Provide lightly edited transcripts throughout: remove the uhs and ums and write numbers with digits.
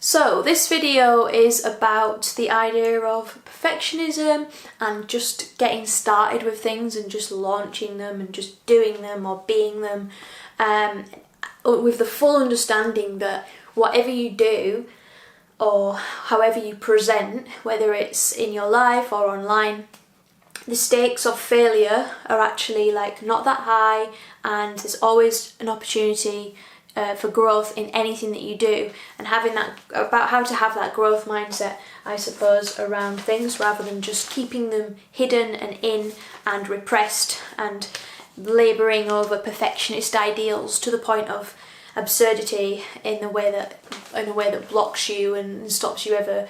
So this video is about the idea of perfectionism and just getting started with things and just launching them and just doing them or being them, with the full understanding that whatever you do or however you present, whether it's in your life or online, the stakes of failure are actually not that high, and there's always an opportunity for growth in anything that you do, and having that about how to have that growth mindset, I suppose, around things rather than just keeping them hidden and in and repressed and labouring over perfectionist ideals to the point of absurdity in a way that blocks you and stops you ever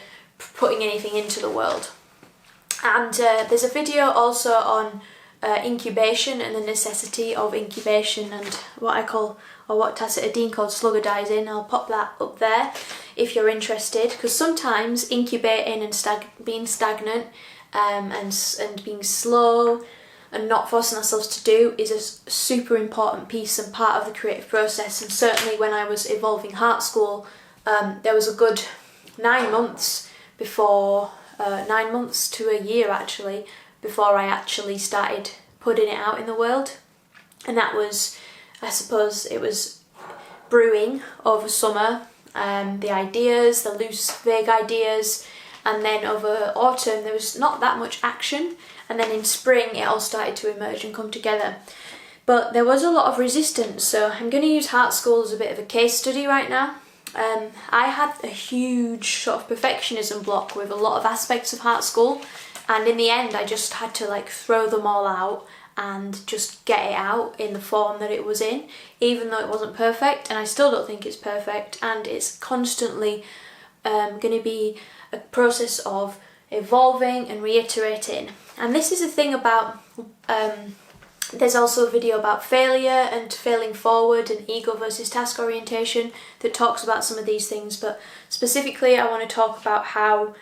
putting anything into the world. And there's a video also on incubation and the necessity of incubation and what Tacita Dean called sluggardising. I'll pop that up there if you're interested, because sometimes incubating and being stagnant and being slow and not forcing ourselves to do is a super important piece and part of the creative process. And certainly when I was evolving Heart School, there was a good 9 months to a year actually before I actually started putting it out in the world. And that was, I suppose, it was brewing over summer, the ideas, the loose vague ideas, and then over autumn there was not that much action, and then in spring it all started to emerge and come together. But there was a lot of resistance, so I'm going to use Heart School as a bit of a case study right now. I had a huge sort of perfectionism block with a lot of aspects of Heart School, and in the end I just had to throw them all out and just get it out in the form that it was in, even though it wasn't perfect, and I still don't think it's perfect, and it's constantly going to be a process of evolving and reiterating. And this is the thing about there's also a video about failure and failing forward and ego versus task orientation that talks about some of these things, but specifically I want to talk about how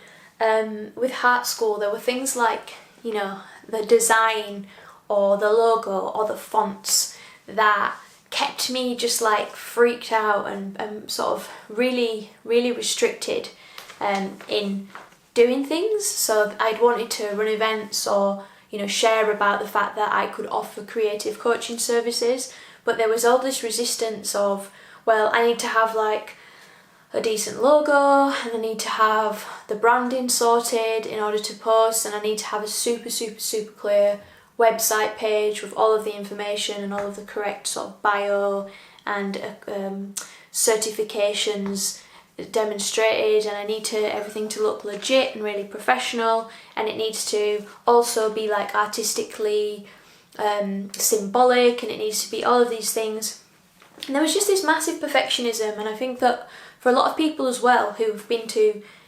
with Heart School there were things like, the design or the logo or the fonts that kept me just freaked out and sort of really, really restricted in doing things. So I'd wanted to run events or share about the fact that I could offer creative coaching services, but there was all this resistance of, well, I need to have a decent logo, and I need to have the branding sorted in order to post, and I need to have a super, super, super clear website page with all of the information and all of the correct sort of bio and certifications demonstrated, and I need everything to look legit and really professional, and it needs to also be artistically symbolic, and it needs to be all of these things. And there was just this massive perfectionism, and I think that for a lot of people as well who've been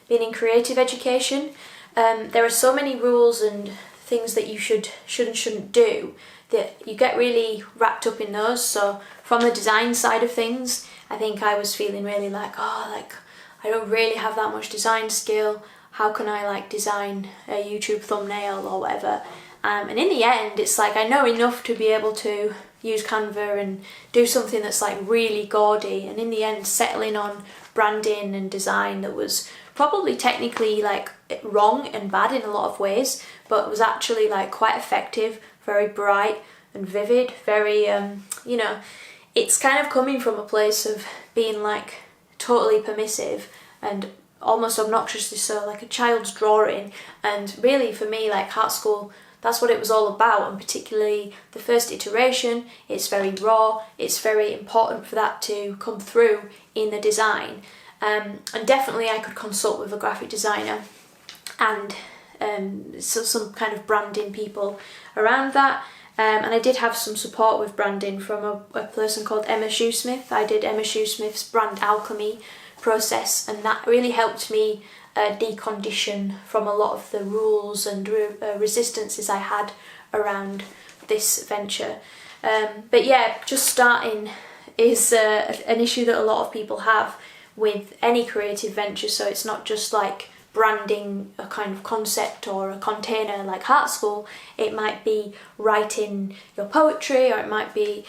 in creative education, there are so many rules and things that you should and shouldn't do that you get really wrapped up in those. So from the design side of things, I think I was feeling really I don't really have that much design skill. How can I design a YouTube thumbnail or whatever? And in the end, it's I know enough to be able to use Canva and do something that's really gaudy. And in the end, settling on branding and design that was probably technically wrong and bad in a lot of ways, but was actually quite effective, very bright and vivid, very it's kind of coming from a place of being totally permissive and almost obnoxiously so, like a child's drawing. And really for me, Heart School, that's what it was all about, and particularly the first iteration, it's very raw, it's very important for that to come through in the design. And definitely I could consult with a graphic designer and so some kind of branding people around that. And I did have some support with branding from a person called Emma Shoesmith. I did Emma Shoesmith's brand alchemy process, and that really helped me decondition from a lot of the rules and resistances I had around this venture. But yeah, just starting is an issue that a lot of people have with any creative venture, so it's not just branding a kind of concept or a container like Heart School, it might be writing your poetry, or it might be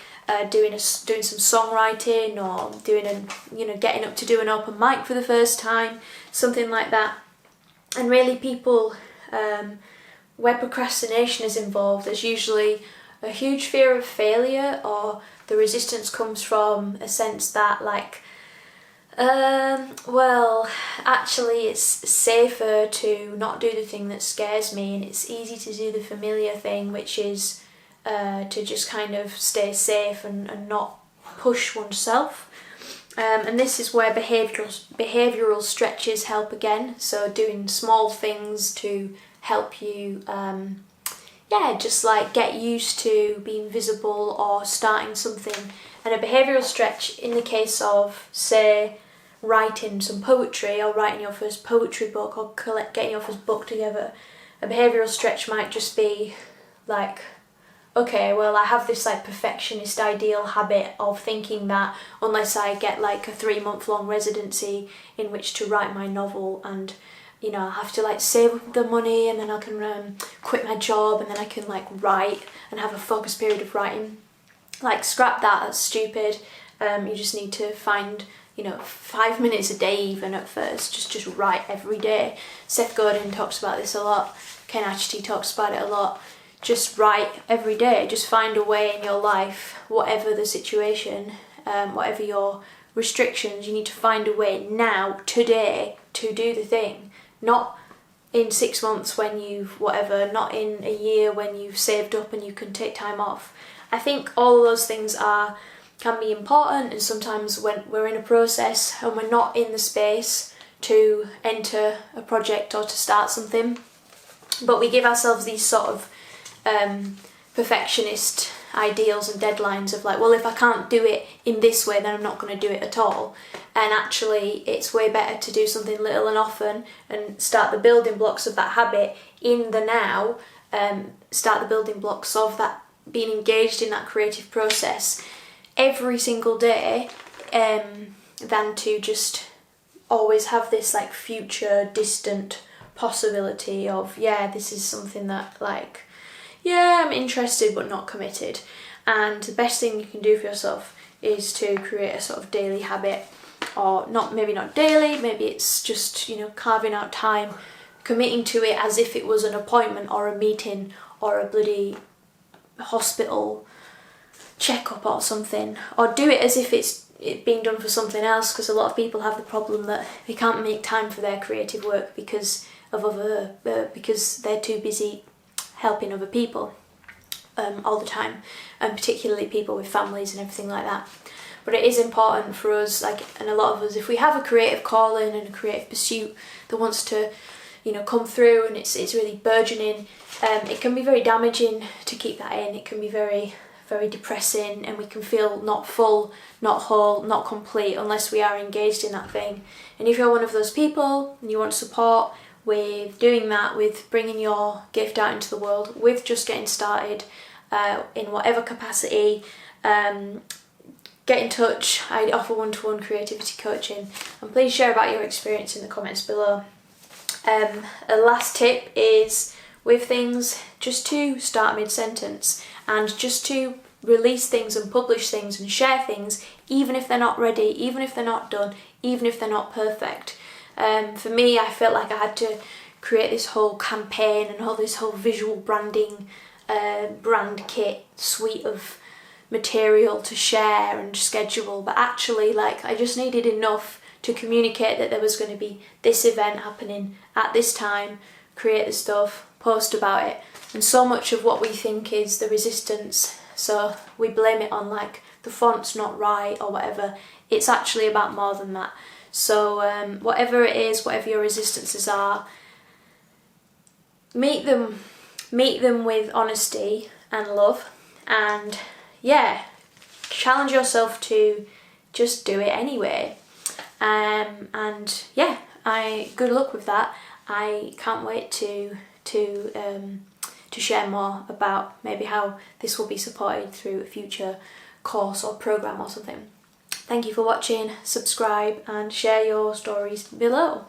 doing some songwriting, or getting up to do an open mic for the first time, something like that. And really, people where procrastination is involved, there's usually a huge fear of failure, or the resistance comes from a sense that well, actually it's safer to not do the thing that scares me, and it's easy to do the familiar thing, which is to just kind of stay safe and not push oneself. And this is where behavioural stretches help again, so doing small things to help you just like get used to being visible or starting something. And a behavioural stretch, in the case of, say, writing some poetry or writing your first poetry book or getting your first book together, a behavioural stretch might just be like, okay, well, I have this like perfectionist ideal habit of thinking that unless I get like a 3-month-long residency in which to write my novel, and I have to like save up the money, and then I can quit my job, and then I can like write and have a focused period of writing. Like, scrap that, that's stupid. You just need to find 5 minutes a day, even at first, just write every day. Seth Godin talks about this a lot. Ken Achety talks about it a lot. Just write every day. Just find a way in your life, whatever the situation, whatever your restrictions, you need to find a way now, today, to do the thing. Not in 6 months when you've whatever, not in a year when you've saved up and you can take time off. I think all of those things can be important, and sometimes when we're in a process and we're not in the space to enter a project or to start something, but we give ourselves these sort of perfectionist ideals and deadlines of like, well, if I can't do it in this way, then I'm not going to do it at all. And actually, it's way better to do something little and often and start the building blocks of that habit in the now, start the building blocks of that, being engaged in that creative process every single day, than to just always have this like future distant possibility of, this is something that like, I'm interested but not committed. And the best thing you can do for yourself is to create a sort of daily habit, or maybe not daily, maybe it's just carving out time, committing to it as if it was an appointment or a meeting or a bloody hospital checkup or something, or do it as if it's being done for something else, because a lot of people have the problem that they can't make time for their creative work because they're too busy helping other people all the time, and particularly people with families and everything like that. But it is important for us, and a lot of us, if we have a creative calling and a creative pursuit that wants to come through, and it's really burgeoning, it can be very damaging to keep that in. It can be very, very depressing, and we can feel not full, not whole, not complete unless we are engaged in that thing. And if you're one of those people and you want support with doing that, with bringing your gift out into the world, with just getting started in whatever capacity, get in touch. I offer one-to-one creativity coaching, and please share about your experience in the comments below. A last tip is, with things, just to start mid-sentence, and just to release things and publish things and share things, even if they're not ready, even if they're not done, even if they're not perfect. For me, I felt like I had to create this whole campaign and all this whole visual branding, brand kit suite of material to share and schedule, but actually I just needed enough to communicate that there was going to be this event happening at this time, create the stuff, post about it. And so much of what we think is the resistance, so we blame it on the font's not right or whatever. It's actually about more than that. So whatever it is, whatever your resistances are, meet them with honesty and love, and challenge yourself to just do it anyway. Good luck with that. I can't wait to share more about maybe how this will be supported through a future course or program or something. Thank you for watching, subscribe and share your stories below.